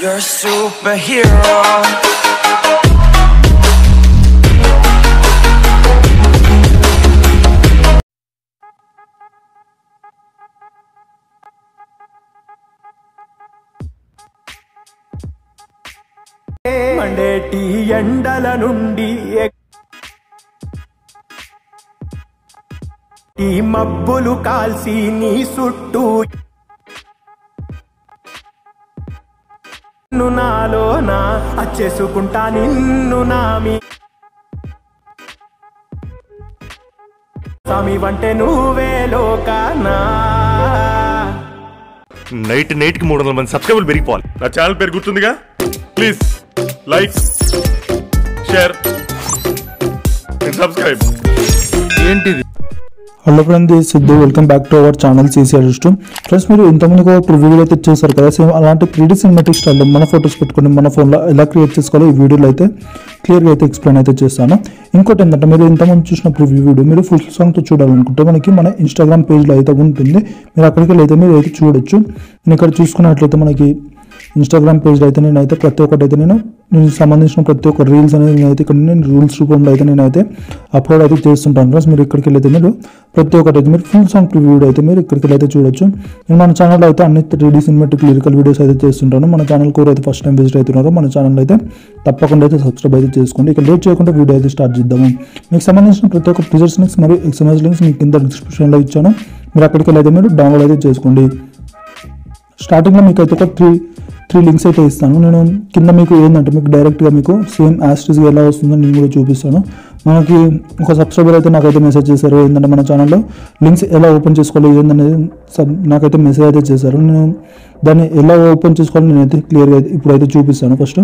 You're a superhero. మండేటి ఎండల నుండి ఈ మబ్బులు కాల్సి నీ చుట్టూ నాలోన అచ్చేసుకుంటా నిన్ను నామి స్వామి వంటే నువ్వే లోకానా. నైట్కి 300 మంది సబ్స్క్రైబర్లు పెరిగిపోవాలి. నా ఛానల్ పేరు గుర్తుందిగా, please like share and subscribe. ఏంటిది? Hello friends, this Siddhu. Welcome back to our channel CCR Studio. Friends, మీరు ఇంతకుముందు ఒక ప్రివ్యూలు అయితే చేశారు కదా, సేమ్ అలాంటి 3D సినిమాటిక్ స్టైల్లో మన ఫొటోస్ పెట్టుకుని మన ఫోన్లో ఎలా క్రియేట్ చేసుకోవాలో ఈ వీడియోలో అయితే క్లియర్గా అయితే ఎక్స్ప్లెయిన్ అయితే చేస్తాను. ఇంకోటి ఏంటంటే, మీరు ఇంతకుముందు చూసిన ప్రివ్యూ వీడియో మీరు ఫుల్ సాంగ్తో చూడాలనుకుంటే మనకి మన ఇన్స్టాగ్రామ్ పేజ్లో అయితే ఉంటుంది. మీరు అక్కడికి అయితే మీరు అయితే చూడొచ్చు. నేను ఇక్కడ చూసుకున్నట్లయితే మనకి ఇన్స్టాగ్రామ్ పేజ్లో అయితే నేనైతే ప్రతి ఒక్కటి అయితే నేను సంబంధించిన ప్రతి ఒక్క రీల్స్ అనేది నేనైతే ఇక్కడ నేను రూల్స్ రూపంలో అయితే నేనైతే అప్లోడ్ అయితే చేస్తుంటాను. ఫ్రెండ్స్, మీరు ఇక్కడికి అయితే మీరు ప్రతి ఒక్కటి అయితే మీరు ఫుల్ సాంగ్ ప్రివ్యూ అయితే మీరు ఇక్కడికి అయితే చూడొచ్చు. నేను మన ఛానల్లో అయితే అన్ని 3D సినిమాటిక్ లిరికల్ వీడియోస్ అయితే చేస్తుంటాను. మన ఛానల్ కూడా అయితే ఫస్ట్ టైం విజిట్ అవుతున్నారో మన ఛానల్ అయితే తప్పకుండా అయితే సబ్స్క్రైబ్ అయితే చేసుకోండి. ఇక్కడ లేట్ చేయకుండా వీడియో అయితే స్టార్ట్ చేద్దాము. మీకు సంబంధించిన ప్రతి ఒక్క ప్రిజర్స్ లింక్స్ మరియు ఎక్స్ఎంఎస్ లింక్స్ మీకు కింద డిస్క్రిప్షన్లో ఇచ్చాను. మీరు అక్కడికి అయితే మీరు డౌన్లోడ్ అయితే చేసుకోండి. స్టార్టింగ్లో మీకు అయితే ఒక త్రీ లింక్స్ అయితే ఇస్తాను. నేను కింద మీకు ఏంటంటే మీకు డైరెక్ట్గా మీకు సేమ్ యాస్టిస్గా ఎలా వస్తుందో నేను కూడా చూపిస్తాను. మనకి ఒక సబ్స్క్రైబర్ అయితే నాకైతే మెసేజ్ చేశారు, ఏంటంటే మన ఛానల్లో లింక్స్ ఎలా ఓపెన్ చేసుకోవాలి ఏందనేది నాకైతే మెసేజ్ అయితే చేశారు. నేను దాన్ని ఎలా ఓపెన్ చేసుకోవాలో నేనైతే క్లియర్గా ఇప్పుడైతే చూపిస్తాను. ఫస్ట్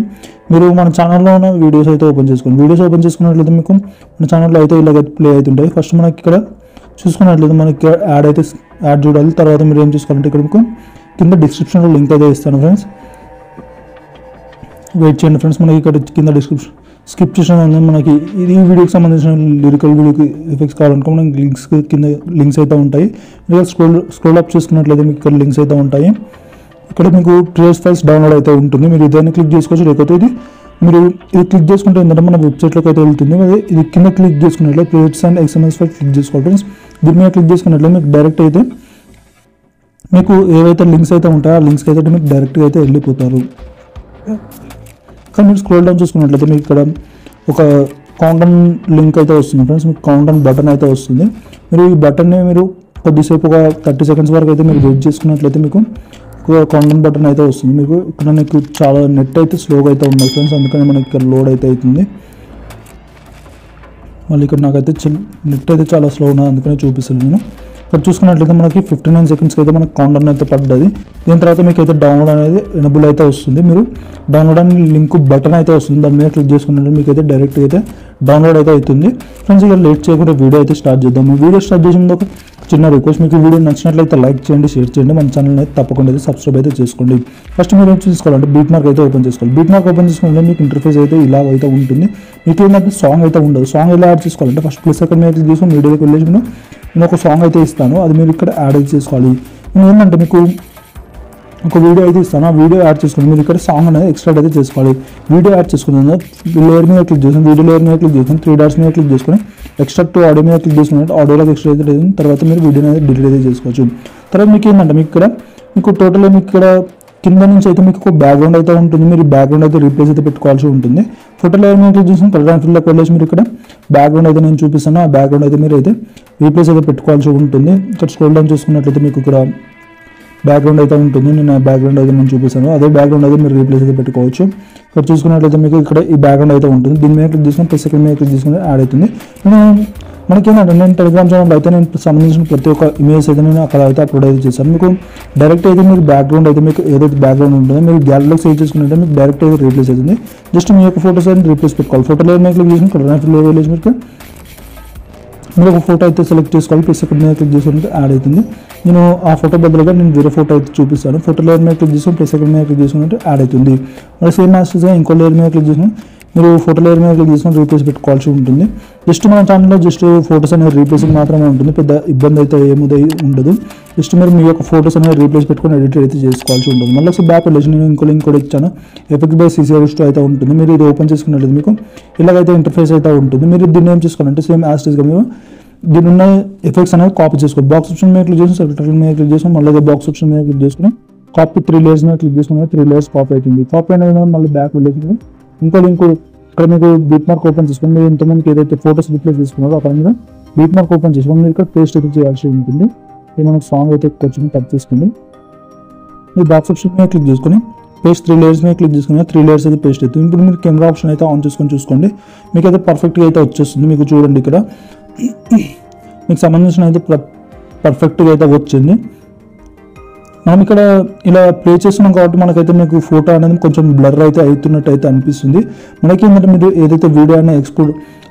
మీరు మన ఛానల్లో ఉన్న వీడియోస్ అయితే ఓపెన్ చేసుకోండి. వీడియోస్ ఓపెన్ చేసుకున్నట్లయితే మీకు మన ఛానల్లో అయితే ఇలాగైతే ప్లే అవుతుంటాయి. ఫస్ట్ మనకి ఇక్కడ చూసుకున్నట్లయితే మనకి యాడ్ చూడాలి. తర్వాత మీరు ఏం చేసుకోవాలంటే ఇక్కడ మీకు కింద డిస్క్రిప్షన్లో లింక్ అయితే ఇస్తాను. ఫ్రెండ్స్, వెయిట్ చేయండి. ఫ్రెండ్స్, మనకి ఇక్కడ కింద స్కిప్ చేసిన మనకి ఈ వీడియోకి సంబంధించిన లిరికల్ వీడియోకి ఎఫెక్ట్స్ కావాలనుకో మనకి లింక్స్ కింద లింక్స్ అయితే ఉంటాయి. మీరు స్క్రోల్ అప్ చేసుకున్నట్లయితే మీకు ఇక్కడ లింక్స్ అయితే ఉంటాయి. ఇక్కడ మీకు ట్రేస్ ఫైల్స్ డౌన్లోడ్ అయితే ఉంటుంది. మీరు ఇదైనా క్లిక్ చేసుకోవచ్చు, లేకపోతే మీరు ఇది క్లిక్ చేసుకుంటే ఏంటంటే మన వెబ్సైట్లోకి అయితే వెళ్తుంది. ఇది కింద క్లిక్ చేసుకున్నట్లయితే plates and XML file click చేసుకోవాలి. ఫ్రెండ్స్, దీని మీద క్లిక్ చేసుకున్నట్లయితే మీకు డైరెక్ట్ అయితే మీకు ఏవైతే లింక్స్ అయితే ఉంటాయో ఆ లింక్స్కి అయితే మీకు డైరెక్ట్గా అయితే వెళ్ళిపోతారు. కానీ మీరు స్క్రోల్ డౌన్ చూసుకున్నట్లయితే మీకు ఇక్కడ ఒక కౌంటన్ లింక్ అయితే వస్తుంది. ఫ్రెండ్స్, మీకు కౌంటన్ బటన్ అయితే వస్తుంది. మీరు ఈ బటన్ని మీరు కొద్దిసేపు ఒక 30 సెకండ్స్ వరకు అయితే మీరు వెయిట్ చేసుకున్నట్లయితే మీకు ఒక కౌంటన్ బటన్ అయితే వస్తుంది. మీకు ఇక్కడ మీకు చాలా నెట్ అయితే స్లోగా అయితే ఉన్నాయి ఫ్రెండ్స్, అందుకని మనకి ఇక్కడ లోడ్ అయితే అవుతుంది. మళ్ళీ ఇక్కడ నాకైతే నెట్ అయితే చాలా స్లో ఉన్నది, అందుకని చూపిస్తాను నేను. ఇక్కడ చూసుకున్నట్లయితే మనకి 59 సెకండ్స్కి అయితే మనకి కౌంటర్ అయితే పడ్డది. దీని తర్వాత మీకు అయితే డౌన్లోడ్ అనేది ఎనబుల్ అయితే వస్తుంది. మీరు డౌన్లోడ్ అనే లింక్ బటన్ అయితే వస్తుంది, దాని మీద క్లిక్ చేసుకున్నట్టు మీకు అయితే డైరెక్ట్ అయితే డౌన్లోడ్ అయితే అవుతుంది. ఫ్రెండ్స్, ఇక్కడ లేట్ చేయకుండా వీడియో అయితే స్టార్ట్ చేద్దాం. వీడియో స్టార్ట్ చేసిన ఒక చిన్న రిక్వెస్ట్, మీకు వీడియో నచ్చినట్లయితే లైక్ చేయండి, షేర్ చేయండి, మన ఛానల్ అయితే తప్పకుండా అయితే సబ్స్క్రైబ్ అయితే చేసుకోండి. ఫస్ట్ మీరు ఏం చేసుకోవాలంటే బీట్ మార్క్ అయితే ఓపెన్ చేసుకోవాలి. బీట్ మార్క్ ఓపెన్ చేసుకుంటే మీకు ఇంటర్ఫేస్ అయితే ఇలా అయితే ఉంటుంది. మీకు ఏంటంటే సాంగ్ అయితే ఉండదు. సాంగ్ ఎలా యాడ్ చేసుకోవాలంటే ఫస్ట్ ప్లస్ సెకండ్ మీద తీసుకుని వీడియోకి వెళ్ళేసి నేను ఒక సాంగ్ అయితే ఇస్తాను, అది మీరు ఇక్కడ యాడ్ అయితే చేసుకోవాలి. నేను ఏంటంటే మీకు ఒక వీడియో అయితే ఇస్తాను, ఆ వీడియో యాడ్ చేసుకుని మీరు ఇక్కడ సాంగ్ అనేది ఎక్స్ట్రా అయితే చేసుకోవాలి. వీడియో యాడ్ చేసుకున్నాను, లేయర్ మీద క్లిక్ చేసుకుని వీడియో లేయర్ మీద క్లిక్ చేసుకుని 3 డాట్స్ మీద క్లిక్ చేసుకుని ఎక్స్ట్రాక్ట్ టు ఆడియో మీద క్లిక్ చేసుకున్నట్టు ఆడియోలోకి ఎక్స్ట్రా అయితే లేదు. తర్వాత మీరు వీడియో అనేది డిలీట్ అయితే చేసుకోవచ్చు. తర్వాత మీకు ఏంటంటే మీకు టోటల్గా మీకు ఇక్కడ కింద నుంచి అయితే మీకు ఒక బ్యాక్గ్రౌండ్ అయితే ఉంటుంది. మీరు బ్యాక్గ్రౌండ్ అయితే రీప్లేస్ అయితే పెట్టుకోవాల్సి ఉంటుంది. ఫోటో లేయర్ మీద క్లిక్ చేసిన కలర్ అండ్ ఫిల్లోకి వెళ్ళేసి మీరు ఇక్కడ బ్యాక్గ్రౌండ్ అయితే నేను చూపిస్తాను, ఆ బ్యాక్గ్రౌండ్ అయితే మీరు అయితే రీప్లేస్ అయితే పెట్టుకోవాల్సి ఉంటుంది. ఇక్కడ స్క్రోల్ డౌన్ చూసుకున్నట్లయితే మీకు ఇక్కడ బ్యాక్గ్రౌండ్ అయితే ఉంటుంది. నేను ఆ బ్యాక్గ్రౌండ్ అయితే నేను చూపిస్తాను, అదే బ్యాక్గ్రౌండ్ అయితే మీరు రీప్లేస్ అయితే పెట్టుకోవచ్చు. ఇక్కడ చూసుకున్నట్లయితే మీకు ఇక్కడ ఈ బ్యాక్గ్రౌండ్ అయితే ఉంటుంది. దీని మీద క్లిక్ చేసుకుని ప్లస్ సెకండ్ మీద క్లిక్ చేసుకుని యాడ్ అవుతుంది. మనకి ఏంటంటే నేను టెలిగ్రామ్ ఛానల్ అయితే నేను సంబంధించిన ప్రతి ఒక్క ఇమేజ్ అయితే నేను అక్కడ అయితే అప్లోడ్ అయితే చేస్తాను. మీకు డైరెక్ట్ అయితే మీరు బ్యాక్గ్రౌండ్ అయితే మీకు ఏదైతే బ్యాక్గ్రౌండ్ ఉంటుందో మీరు గ్యాలరీలో సేవ్ చేసుకుంటే మీకు డైరెక్ట్ అయితే రీప్లేస్ అవుతుంది. జస్ట్ మీ యొక్క ఫోటోస్ అయితే రీప్లేస్ పెట్టుకోవాలి. ఫోటో లేయర్ మీద క్లిక్ చేసుకుని కలర్ లేయర్ వెళ్ళేసి మీరు ఒక ఫోటో అయితే సెలెక్ట్ చేసుకోవాలి. ప్లస్ సెకండ్ మీద క్లిక్ చేసుకుంటే యాడ్ అవుతుంది. నేను ఆ ఫోటో బదులుగా నేను వేరే ఫోటో అయితే చూపిస్తాను. ఫోటో లేయర్ మీద క్లిక్ చేసుకుని ప్లస్ సెకండ్ మీద క్లిక్ చేసుకుంటే యాడ్ అవుతుంది. మరి సేమ్ యాస్గా ఇంకో లేయర్ మీద క్లిక్ చేసుకుని మీరు ఫోటో లేయర్ మీద క్లిక్ చేసుకుని రీప్లేస్ పెట్టుకోవాల్సి ఉంటుంది. జస్ట్ మన ఛానల్లో జస్ట్ ఫోటోస్ అనేది రీప్లేసింగ్ మాత్రమే ఉంటుంది, పెద్ద ఇబ్బంది అయితే ఏముదై ఉండదు. జస్ట్ మీరు మీ యొక్క ఫోటోస్ అనేది రీప్లేస్ పెట్టుకొని ఎడిట్ అయితే చేసుకోవాల్సి ఉంటుంది. మళ్ళీ ఒకసారి బ్యాక్ వెళ్ళేసి నేను ఇంకో లింక్ కూడా ఇచ్చాను, ఎఫెక్ట్ బై CC అయితే ఉంటుంది. మీరు ఇది ఓపెన్ చేసుకున్నట్లయితే మీకు ఇలాగైతే ఇంటర్ఫేస్ అయితే ఉంటుంది. మీరు దీన్ని ఏం చేసుకోవాలంటే సేమ్ యాస్గా మీరు దీని ఉన్న ఎఫెక్ట్స్ అనేది కాపీ చేసుకోవాలి. బాక్స్ ఆప్షన్ మీద క్లిక్ చేసి సెలెక్టర్ మీద క్లిక్ చేసుకుని మళ్ళీ బాక్స్ ఆప్షన్ మీద క్లిక్ చేసుకుని కాపీ 3 లేయర్స్ మీద క్లిక్ చేసుకుని 3 లేయర్స్ కాపీ అవుతుంది. కాపీ అయిన మళ్ళీ బ్యాక్ వెళ్ళేసి ఇంకో లింక్ ఇక్కడ మీకు బీట్ మార్క్ ఓపెన్ చేసుకుని మీరు ఇంతమందికి ఏదైతే ఫోటోస్ రిప్లేస్ చేసుకున్నారో అక్కడ మీద బీట్ మార్క్ ఓపెన్ చేసుకుని మీరు ఇక్కడ పేస్ట్ అయితే చేయాల్సి ఉంటుంది. ఇది మనకు సాంగ్ అయితే కొంచెం టచ్ చేసుకోండి. మీరు బాక్స్ ఆప్షన్ మీద క్లిక్ చేసుకుని పేస్ట్ 3 లేయర్స్ మీద క్లిక్ చేసుకుని 3 లేయర్స్ అయితే పేస్ట్ అవుతుంది. ఇప్పుడు మీరు కెమెరా ఆప్షన్ అయితే ఆన్ చేసుకొని చూసుకోండి, మీకు అయితే పర్ఫెక్ట్గా అయితే వచ్చేస్తుంది. మీకు చూడండి ఇక్కడ మీకు సంబంధించిన అయితే పర్ఫెక్ట్గా అయితే వచ్చింది. మనం ఇక్కడ ఇలా ప్లే చేస్తున్నాం కాబట్టి మనకైతే మీకు ఫోటో అనేది కొంచెం బ్లర్ అయితే అవుతున్నట్టు అయితే అనిపిస్తుంది. మనకి ఏంటంటే మీరు ఏదైతే వీడియో అనేది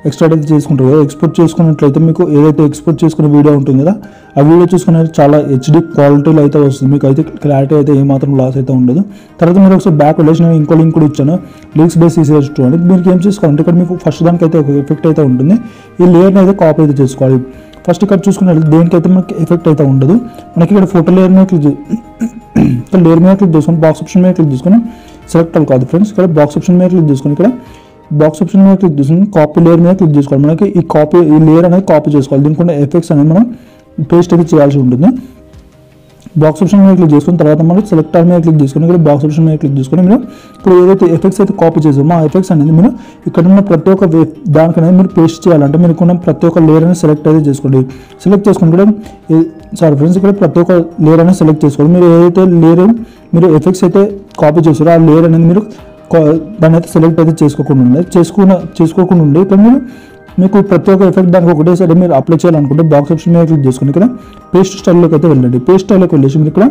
ఎక్స్ట్రాక్ట్ అయితే చేసుకుంటారు కదా, ఎక్స్పోర్ట్ చేసుకున్నట్లయితే మీకు ఏదైతే ఎక్స్పోర్ట్ చేసుకున్న వీడియో ఉంటుంది కదా, ఆ వీడియో చూసుకునేది చాలా HD క్వాలిటీలో అయితే వస్తుంది. మీకు అయితే క్లారిటీ అయితే ఏమాత్రం లాస్ అయితే ఉండదు. తర్వాత మీరు ఒకసారి బ్యాక్ వెళ్ళేసి నేను ఇంకో లింక్ కూడా ఇచ్చాను, లింక్స్ బై CC అని. మీరు ఏం చేసుకోవాలంటే ఇక్కడ మీకు ఫస్ట్ దానికి అయితే ఒక ఎఫెక్ట్ అయితే ఉంటుంది. ఈ లేయర్ని అయితే కాపీ అయితే చేసుకోవాలి. ఫస్ట్ ఇక్కడ చూసుకున్నట్లయితే దేనికైతే మనకి ఎఫెక్ట్ అయితే ఉండదు. మనకి ఇక్కడ ఫోటో లేయర్ మీద క్లిక్ ఇక్కడ లేయర్ మీద క్లిక్ చేసుకొని బాక్స్ ఆప్షన్ మీద క్లిక్ చేసుకొని సెలెక్ట్ అవ్వాలి కాదు ఫ్రెండ్స్, ఇక్కడ బాక్స్ ఆప్షన్ మీద క్లిక్ చేసుకొని ఇక్కడ బాక్స్ ఆప్షన్ మీద క్లిక్ చేసుకుని కాపీ లేయర్ మీద క్లిక్ చేసుకోవాలి. మనకి ఈ లేయర్ అనేది కాపీ చేసుకోవాలి. దీనికి ఎఫెక్ట్స్ అనేది మనం పేస్ట్ అయితే చేయాల్సి ఉంటుంది. బాక్స్ ఆప్షన్ మీద క్లిక్ చేసుకుని తర్వాత మనం సెలెక్ట్ మీద క్లిక్ చేసుకుని ఇక్కడ బాక్స్ ఆప్షన్ మీద క్లిక్ చేసుకుని మీరు ఇప్పుడు ఏదైతే ఎఫెక్ట్స్ అయితే కాపీ చేసామో ఆ ఎఫెక్ట్స్ అనేది మీరు ఇక్కడ ఉన్న ప్రతి ఒక్క దానికి అనేది మీరు పేస్ట్ చేయాలంటే మీరు ఉన్న ప్రతి ఒక్క లేయర్ అనేది సెలెక్ట్ అయితే చేసుకోండి. సెలెక్ట్ చేసుకుని కూడా సారీ ఫ్రెండ్స్ ఇక్కడ ప్రతి ఒక్క లేయర్ అనేది సెలెక్ట్ చేసుకోండి. మీరు ఏదైతే లేయర్ మీరు ఎఫెక్ట్స్ అయితే కాపీ చేసారో ఆ లేయర్ అనేది మీరు దాన్ని అయితే సెలెక్ట్ అయితే చేసుకోకుండా ఉండి ఇక్కడ మీరు మీకు ప్రతి ఒక్క ఎఫెక్ట్ దానికి ఒకటేసారి మీరు అప్లై చేయాలనుకుంటే బాక్స్ ఆప్షన్ మీద క్లిక్ చేసుకుని ఇక్కడ పేస్ట్ స్టైల్లోకి అయితే వెళ్ళండి. పేస్ట్ స్టైల్లోకి వెళ్ళేసి మీరు ఇక్కడ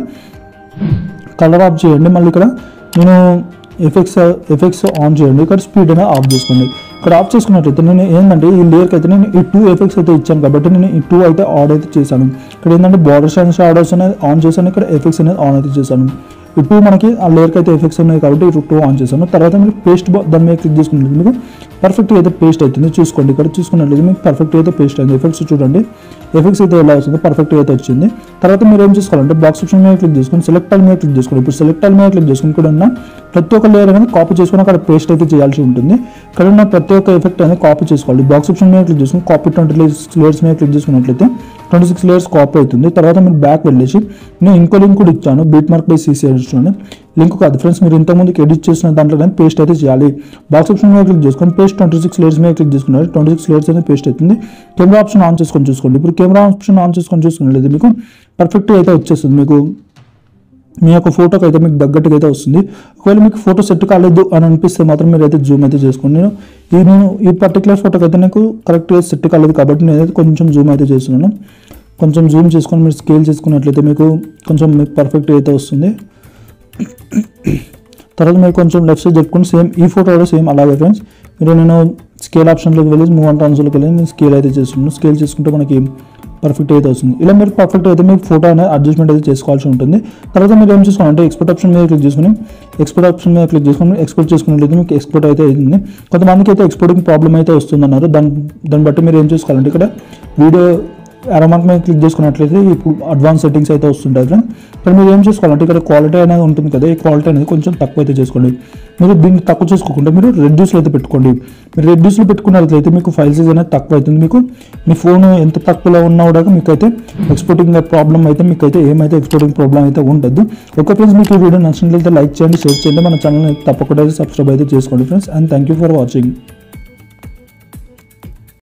కలర్ ఆఫ్ చేయండి. మళ్ళీ ఇక్కడ నేను ఎఫెక్ట్స్ ఆన్ చేయండి. ఇక్కడ స్పీడ్ అనేది ఆఫ్ చేసుకోండి. ఇక్కడ ఆఫ్ చేసుకున్నట్లయితే నేను ఏంటంటే ఈ లేయర్కి అయితే నేను ఈ 2 ఎఫెక్ట్స్ అయితే ఇచ్చాను కాబట్టి నేను ఈ 2 అయితే ఆడ్ అయితే చేశాను. ఇక్కడ ఏంటంటే బార్డర్స్ అండ్ షాడోస్ అనేది ఆన్ చేశాను, ఇక్కడ ఎఫెక్ట్స్ అనేది ఆన్ అయితే చేశాను. ఈ 2 మనకి ఆ లేయర్కి అయితే ఎఫెక్ట్స్ ఉన్నాయి కాబట్టి 2 ఆన్ చేశాను. తర్వాత మీరు పేస్ట్ దాని మీద క్లిక్ చేసుకున్నట్లయితే మీకు పర్ఫెక్ట్గా అయితే పేస్ట్ అవుతుంది. చూసుకోండి ఇక్కడ చూసుకున్నట్లయితే మీకు పర్ఫెక్ట్గా అయితే పేస్ట్ అయింది. ఎఫెక్ట్స్ చూడండి, ఎఫెక్ట్స్ అయితే ఎలా వచ్చిందో పర్ఫెక్ట్గా అయితే వచ్చింది. తర్వాత మీరు ఏం చేసుకోవాలంటే బాక్స్ ఆప్షన్ మీద క్లిక్ చేసుకుని సెలెక్ట్ ఆల్ మీద క్లిక్ చేసుకోండి. ఇప్పుడు సెలెక్ట్ ఆల్ మీద క్లిక్ చేసుకుని ఇక్కడ ఉన్న ప్రతి ఒక్క లేయర్ అనేది కాపీ చేసుకుని అక్కడ పేస్ట్ అయితే చేయాల్సి ఉంటుంది. ఇక్కడ ఉన్న ప్రతి ఒక్క ఎఫెక్ట్ అనేది కాపీ చేసుకోవాలి. బాక్స్ ఆప్షన్ మీద క్లిక్ చేసుకుని కాపీ 26 లేయర్స్ మీద క్లిక్ చేసుకున్నట్లయితే 26 లేయర్స్ కాపీ అవుతుంది. తర్వాత మీరు బ్యాక్ వెళ్ళేసి నేను ఇంకో లింక్ కూడా ఇచ్చాను, బీట్ మార్క్ బై CC అని లింక్ కాదు ఫ్రెండ్స్, మీరు ఇంతకుముందుకు ఎడిట్ చేసిన దాంట్లో పేస్ట్ అయితే చేయాలి. బాక్స్ ఆప్షన్ మీద క్లిక్ చేసుకొని పేస్ట్ 26 లేయర్స్ మీద క్లిక్ చేసుకున్నారు, 26 లేయర్స్ అనేది పేస్ట్ అవుతుంది. కెమెరా ఆప్షన్ ఆన్ చేసుకొని చూసుకోండి. ఇప్పుడు కెమెరా ఆప్షన్ ఆన్ చేసుకొని చూసుకున్నట్లయితే మీకు పర్ఫెక్ట్గా అయితే వచ్చేస్తుంది. మీకు మీ యొక్క ఫోటోకి అయితే మీకు తగ్గట్టుగా అయితే వస్తుంది. ఒకవేళ మీకు ఫోటో సెట్ కాలేదు అని అనిపిస్తే మాత్రం మీరు అయితే జూమ్ అయితే చేసుకోండి. నేను ఈ పర్టికులర్ ఫోటోకి అయితే నాకు కరెక్ట్గా సెట్ కాలేదు కాబట్టి నేనైతే కొంచెం జూమ్ అయితే చేస్తున్నాను. కొంచెం జూమ్ చేసుకొని మీరు స్కేల్ చేసుకున్నట్లయితే మీకు కొంచెం మీకు పర్ఫెక్ట్ అయితే వస్తుంది. తర్వాత మీరు కొంచెం లెఫ్ట్ సైడ్ చెప్పుకొని సేమ్ ఈ ఫోటో కూడా సేమ్ అలాగే ఫ్రెండ్స్. నేను స్కేల్ ఆప్షన్లోకి వెళ్ళి మూవ్ అండ్ ట్రాన్స్లోకి వెళ్ళి నేను స్కేల్ అయితే చేస్తున్నాను. స్కేల్ చేసుకుంటే మనకి పర్ఫెక్ట్ అయితే వస్తుంది. ఇలా మీరు పర్ఫెక్ట్ అయితే మీరు ఫోటో అనేది అడ్జస్ట్మెంట్ అయితే చేసుకోవాల్సి ఉంటుంది. తర్వాత మీరు ఏం చేసుకోవాలంటే ఎక్స్పోర్ట్ ఆప్షన్ మీద క్లిక్ చేసుకుని ఎక్స్పోర్ట్ చేసుకున్నట్లయితే మీకు ఎక్స్పోర్ట్ అయితే అవుతుంది. కొంతమందికి అయితే ఎక్స్పోర్టింగ్ ప్రాబ్లం అయితే వస్తుందన్నారు. దాన్ని బట్టి మీరు ఏం చేసుకోవాలంటే ఇక్కడ వీడియో అరౌండ్ మీద క్లిక్ చేసుకున్నట్లయితే ఇప్పుడు అడ్వాన్స్ సెట్టింగ్స్ అయితే వస్తుంటాయి ఫ్రెండ్స్. ఇక్కడ మీరు ఏం చేసుకోవాలంటే ఇక్కడ క్వాలిటీ అనేది ఉంటుంది కదా, ఈ క్వాలిటీ అనేది కొంచెం తక్కువ అయితే చేసుకోండి. మీరు దీన్ని తక్కువ చేసుకోకుండా మీరు రెడ్యూస్లో అయితే పెట్టుకోండి. మీరు రెడ్యూస్లో పెట్టుకున్నట్లయితే మీకు ఫైల్ సైజ్ అనేది తక్కువ అవుతుంది. మీకు మీ ఫోన్ ఎంత తక్కువలో ఉన్నా కూడా మీకైతే ఎక్స్పోర్టింగ్ ప్రాబ్లం అయితే మీకైతే ఏమైతే ఎక్స్పోర్టింగ్ ప్రాబ్లం అయితే ఉండదు. ఒక ఫ్రెండ్స్ మీకు ఈ వీడియో నచ్చినట్లయితే లైక్ చేయండి, షేర్ చేయండి, మన ఛానల్ని తప్పకుండా సబ్స్క్రైబ్ అయితే చేసుకోండి friends. And thank you for watching.